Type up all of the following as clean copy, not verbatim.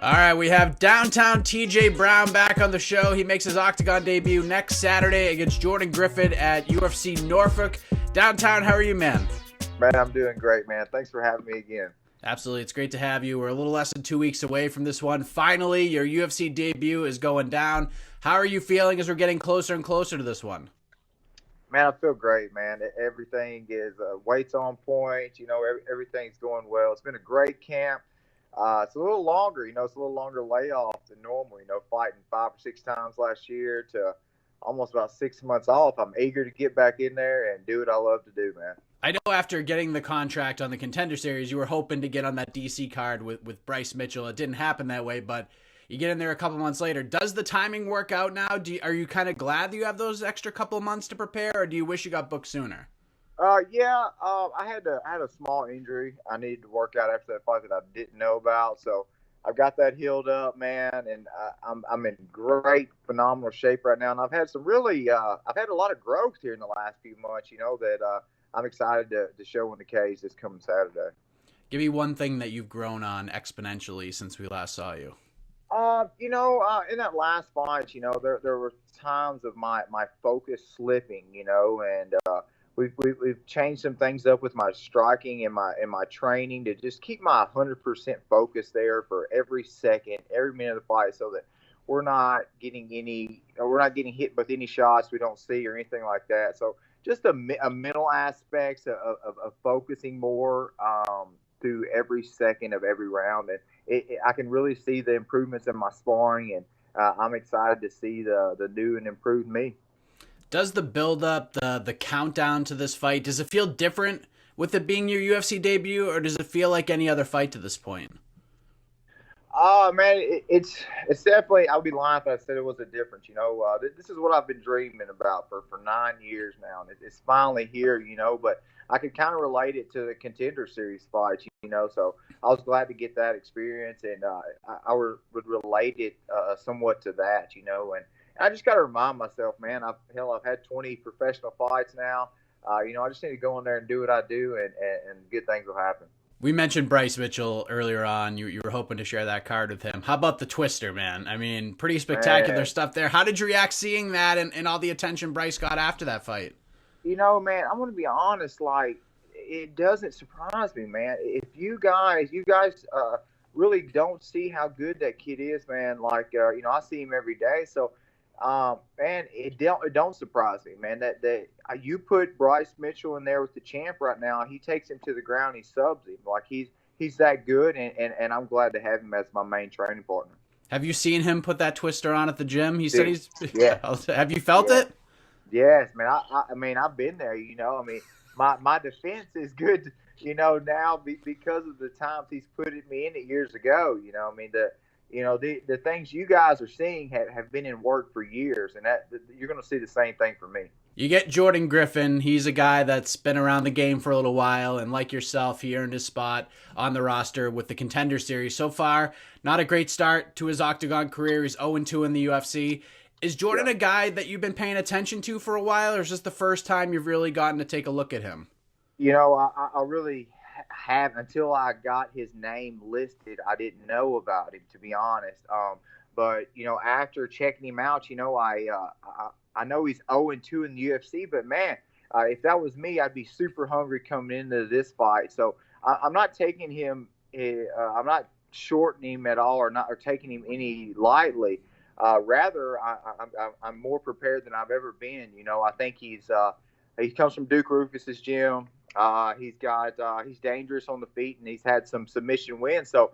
All right, we have downtown TJ Brown back on the show. He makes his Octagon debut next Saturday against Jordan Griffin at UFC Norfolk. Downtown, how are you, man? Man, I'm doing great, man. Thanks for having me again. Absolutely. It's great to have you. We're a little less than 2 weeks away from this one. Finally, your UFC debut is going down. How are you feeling as we're getting closer and closer to this one? Man, I feel great, man. Everything is weight's on point. Everything's going well. It's been a great camp. It's a little longer, it's a little longer layoff than normal, fighting 5 or 6 times last year to almost about 6 months off. I'm eager to get back in there and do what I love to do, man. I know after getting the contract on the Contender Series, you were hoping to get on that DC card with Bryce Mitchell. It didn't happen that way, but you get in there a couple months later. Does the timing work out now? Are you kind of glad that you have those extra couple of months to prepare, or do you wish you got booked sooner? I had a small injury I needed to work out after that fight that I didn't know about. So I've got that healed up, man, and I'm in great, phenomenal shape right now. And I've had I've had a lot of growth here in the last few months, that I'm excited to show in the cage this coming Saturday. Give me one thing that you've grown on exponentially since we last saw you. In that last fight, there were times of my focus slipping, and we've changed some things up with my striking and my training to just keep my 100% focus there for every second, every minute of the fight, so that we're not getting hit with any shots we don't see or anything like that. So just a mental aspects of focusing more through every second of every round, and I can really see the improvements in my sparring, and I'm excited to see the new and improved me. Does the build-up, the countdown to this fight, does it feel different with it being your UFC debut, or does it feel like any other fight to this point? Man, it's definitely, I would be lying if I said it was a difference. This is what I've been dreaming about for 9 years now, and it's finally here, but I could kind of relate it to the Contender Series fights, so I was glad to get that experience, and I would relate it somewhat to that, and I just got to remind myself, man, I've had 20 professional fights now. I just need to go in there and do what I do, and good things will happen. We mentioned Bryce Mitchell earlier on. You were hoping to share that card with him. How about the Twister, man? I mean, pretty spectacular stuff there. How did you react seeing that and all the attention Bryce got after that fight? Man, I'm going to be honest, it doesn't surprise me, man. If you guys really don't see how good that kid is, man, I see him every day. So, man, it don't surprise me, man, that you put Bryce Mitchell in there with the champ right now. He takes him to the ground. He subs him. He's that good, and I'm glad to have him as my main training partner. Have you seen him put that Twister on at the gym? He said he's. Yeah. Have you felt it? Yes, man. I mean, I've been there. My defense is good. Now because of the times he's put me in it years ago. The things you guys are seeing have been in work for years, and that you're going to see the same thing for me. You get Jordan Griffin. He's a guy that's been around the game for a little while, and like yourself, he earned his spot on the roster with the Contender Series. So far, not a great start to his Octagon career. He's 0-2 in the UFC. Is Jordan a guy that you've been paying attention to for a while, or is this the first time you've really gotten to take a look at him? I really have, until I got his name listed. I didn't know about him, to be honest. But after checking him out, I know he's 0-2 in the UFC. But man, if that was me, I'd be super hungry coming into this fight. So I'm not taking him. I'm not shortening him at all, or taking him any lightly. Rather, I'm more prepared than I've ever been. I think he comes from Duke Rufus's gym. He's dangerous on the feet, and he's had some submission wins. So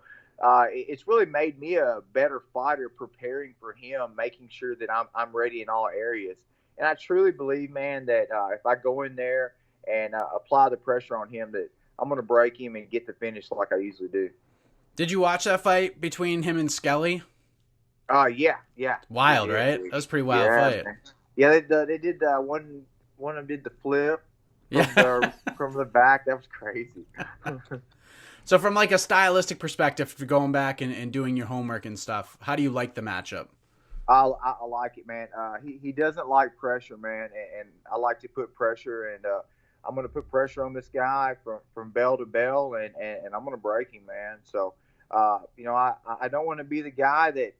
it's really made me a better fighter preparing for him, making sure that I'm ready in all areas. And I truly believe, man, that if I go in there and apply the pressure on him, that I'm going to break him and get the finish like I usually do. Did you watch that fight between him and Skelly? Yeah. Wild, right? That was a pretty wild fight. Man. Yeah, they did one of them did the flip from the back. That was crazy. So from a stylistic perspective, for going back and doing your homework and stuff, how do you like the matchup? I like it, man. He doesn't like pressure, man, and I like to put pressure, and I'm going to put pressure on this guy from bell to bell, and I'm going to break him, man. So I don't want to be the guy that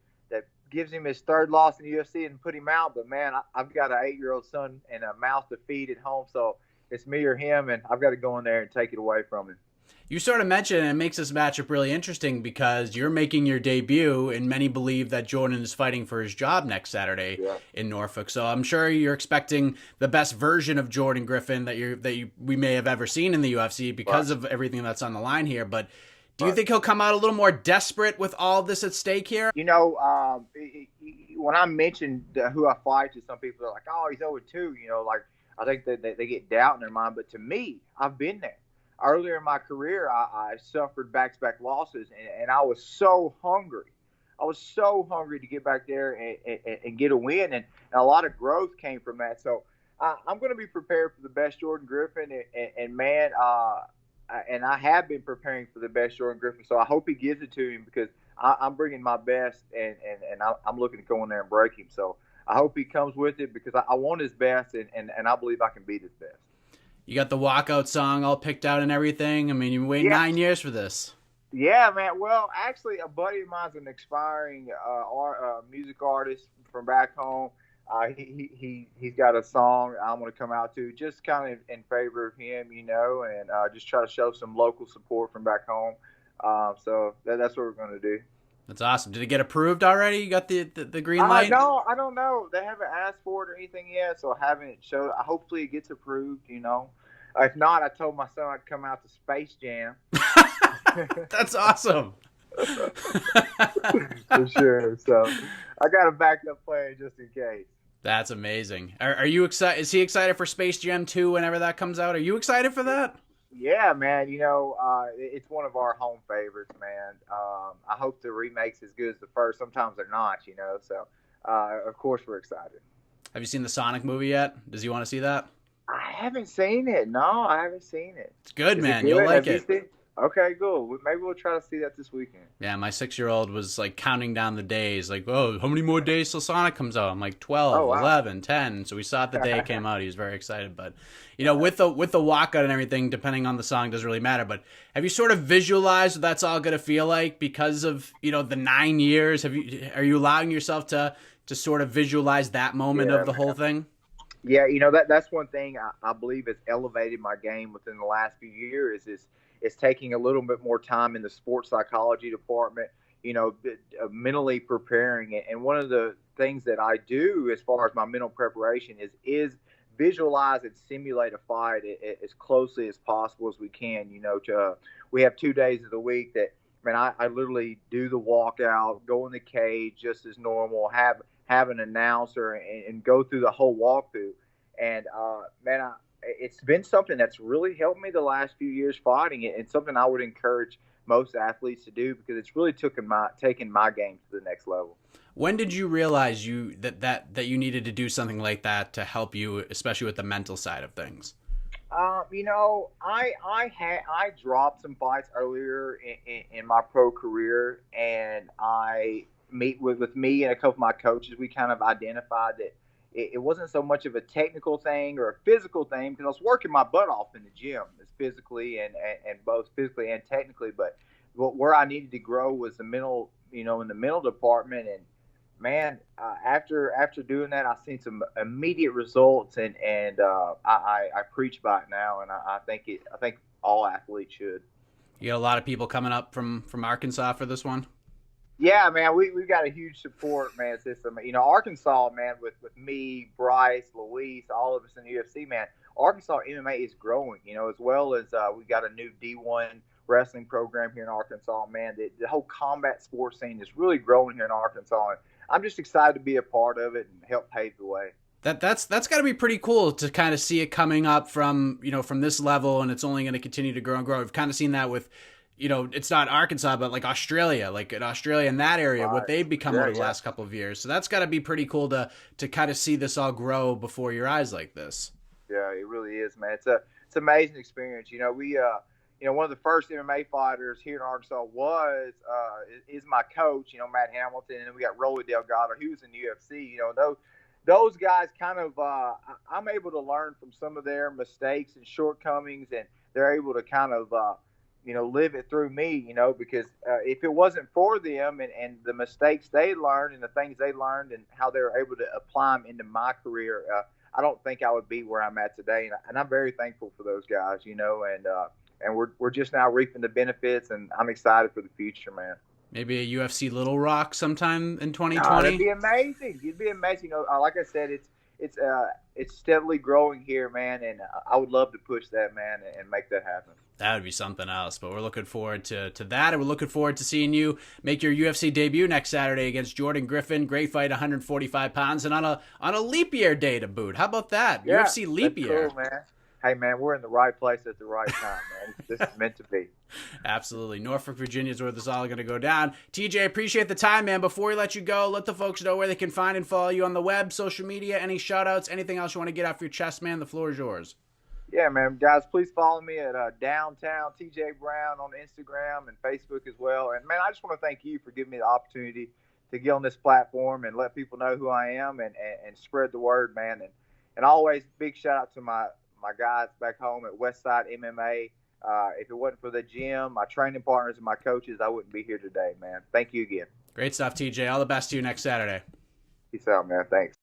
gives him his third loss in the UFC and put him out. But man, I've got an 8-year-old son and a mouth to feed at home, so it's me or him, and I've got to go in there and take it away from him. You sort of mentioned, and it makes this matchup really interesting because you're making your debut, and many believe that Jordan is fighting for his job next Saturday in Norfolk. So I'm sure you're expecting the best version of Jordan Griffin we may have ever seen in the UFC because of everything that's on the line here. But do you think he'll come out a little more desperate with all this at stake here? When I mentioned who I fight to, some people are like, "Oh, he's 0-2." Like I think that they get doubt in their mind. But to me, I've been there. Earlier in my career, I suffered back-to-back losses, and I was so hungry. I was so hungry to get back there and get a win, and a lot of growth came from that. So I'm going to be prepared for the best Jordan Griffin, and man, and I have been preparing for the best Jordan Griffin. So I hope he gives it to him because I'm bringing my best, and I'm looking to go in there and break him. So I hope he comes with it because I want his best, and I believe I can beat his best. You got the walkout song all picked out and everything. I mean, you waited 9 years for this. Yeah, man. Well, actually, a buddy of mine's an expiring music artist from back home. He's got a song I'm going to come out to, just kind of in favor of him, and just try to show some local support from back home. So that's what we're going to do. That's awesome. Did it get approved already? You got the green light? No, I don't know. They haven't asked for it or anything yet, so I haven't showed. Hopefully, it gets approved. If not, I told my son I'd come out to Space Jam. That's awesome. For sure. So I got a backup plan just in case. That's amazing. Are you excited? Is he excited for Space Jam 2 whenever that comes out? Are you excited for that? Yeah, man. It's one of our home favorites, man. I hope the remake's as good as the first. Sometimes they're not, So, of course, we're excited. Have you seen the Sonic movie yet? Does he want to see that? I haven't seen it. No, I haven't seen it. It's good, man. You'll like it. Okay, good. Maybe we'll try to see that this weekend. Yeah, my 6-year-old was like counting down the days, like, oh, how many more days till Sonic comes out? I'm like 12, 11, 10. So we saw it the day it came out. He was very excited. But, with the walkout and everything, depending on the song, doesn't really matter. But have you sort of visualized what that's all going to feel like because of, the 9 years? Are you allowing yourself to sort of visualize that moment of the whole thing? Yeah, that's one thing I believe has elevated my game within the last few years is taking a little bit more time in the sports psychology department, mentally preparing it. And one of the things that I do as far as my mental preparation is visualize and simulate a fight as closely as possible as we can. We have 2 days of the week that, man, I literally do the walkout, go in the cage just as normal, have an announcer and go through the whole walkthrough. And, man, it's been something that's really helped me the last few years fighting it, and something I would encourage most athletes to do because it's really taken my game to the next level. When did you realize that you needed to do something like that to help you, especially with the mental side of things? I dropped some fights earlier in my pro career, and I meet with me and a couple of my coaches. We kind of identified that it wasn't so much of a technical thing or a physical thing because I was working my butt off in the gym, as physically and both physically and technically. But where I needed to grow was the mental, in the mental department. And man, after doing that, I've seen some immediate results, and I preach by it now, and I think all athletes should. You got a lot of people coming up from Arkansas for this one. Yeah, man, we've got a huge support, man, system. Arkansas, man, with me, Bryce, Luis, all of us in the UFC, man, Arkansas MMA is growing, as well as we've got a new D1 wrestling program here in Arkansas, man. The whole combat sports scene is really growing here in Arkansas, and I'm just excited to be a part of it and help pave the way. That's got to be pretty cool to kind of see it coming up from this level, and it's only going to continue to grow and grow. We've kind of seen that with it's not Arkansas, but like Australia, in that area, what they've become over the last couple of years. So that's got to be pretty cool to kind of see this all grow before your eyes like this. Yeah, it really is, man. It's an amazing experience. We one of the first MMA fighters here in Arkansas is my coach, Matt Hamilton, and then we got Rolly Delgado, who was in the UFC. Those guys kind of I'm able to learn from some of their mistakes and shortcomings, and they're able to kind of live it through me, because if it wasn't for them and the mistakes they learned and the things they learned and how they were able to apply them into my career, I don't think I would be where I'm at today. And I'm very thankful for those guys, and we're just now reaping the benefits, and I'm excited for the future, man. Maybe a UFC Little Rock sometime in 2020. Oh, that'd be amazing. It'd be amazing. Like I said, it's steadily growing here, man, and I would love to push that, man, and make that happen. That would be something else, but we're looking forward to that, and we're looking forward to seeing you make your UFC debut next Saturday against Jordan Griffin. Great fight, 145 pounds, and on a leap year day to boot. How about that? Yeah, UFC leap year. Cool, man. Hey, man, we're in the right place at the right time, man. This is meant to be. Absolutely. Norfolk, Virginia is where this is all going to go down. TJ, appreciate the time, man. Before we let you go, let the folks know where they can find and follow you on the web, social media, any shout-outs, anything else you want to get off your chest, man. The floor is yours. Yeah, man. Guys, please follow me at Downtown TJ Brown on Instagram and Facebook as well. And, man, I just want to thank you for giving me the opportunity to get on this platform and let people know who I am and spread the word, man. And always big shout-out to my guys back home at Westside MMA. If it wasn't for the gym, my training partners, and my coaches, I wouldn't be here today, man. Thank you again. Great stuff, TJ. All the best to you next Saturday. Peace out, man. Thanks.